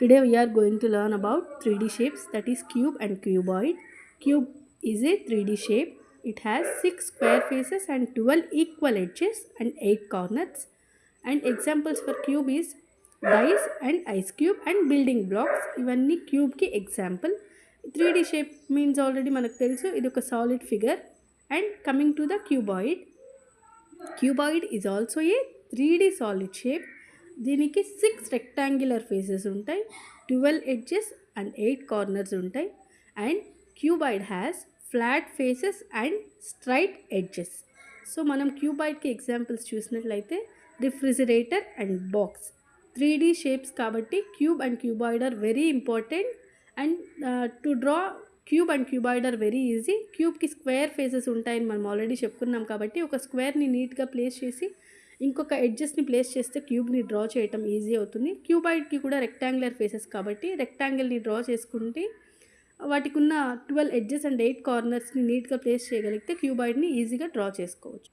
Today we are going to learn about 3D shapes, that is cube and cuboid. Cube is a 3D shape. It has 6 square faces and 12 equal edges and 8 corners. And examples for cube is dice and ice cube and building blocks. ఇవన్నీ cube కి example. 3D shape means already మనకు తెలుసు ఇది ఒక solid figure. And coming to the cuboid, cuboid is also a 3D solid shape. దీనికి 6 rectangular faces ఉంటాయి, 12 edges and 8 corners ఉంటాయి. And cuboid has flat faces and straight edges. So మనం క్యూబాయిడ్కి examples చూసినట్లయితే refrigerator and box 3D shapes కాబట్టి cube and cuboid are very important. And to draw cube and cuboid are very easy. క్యూబ్కి square faces ఉంటాయని మనం already చెప్పుకున్నాం కాబట్టి ఒక స్క్వేర్ని నీట్గా ప్లేస్ చేసి ఇంకొక ఎడ్జెస్ని ప్లేస్ చేస్తే క్యూబ్ని డ్రా చేయటం ఈజీ అవుతుంది. క్యూబాయిడ్కి కూడా రెక్టాంగులర్ ఫేసెస్ కాబట్టి రెక్టాంగిల్ని డ్రా చేసుకుంటే వాటికి ఉన్న 12 ఎడ్జెస్ అండ్ 8 కార్నర్స్ని నీట్గా ప్లేస్ చేయగలిగితే క్యూబాయిడ్ని ఈజీగా డ్రా చేసుకోవచ్చు.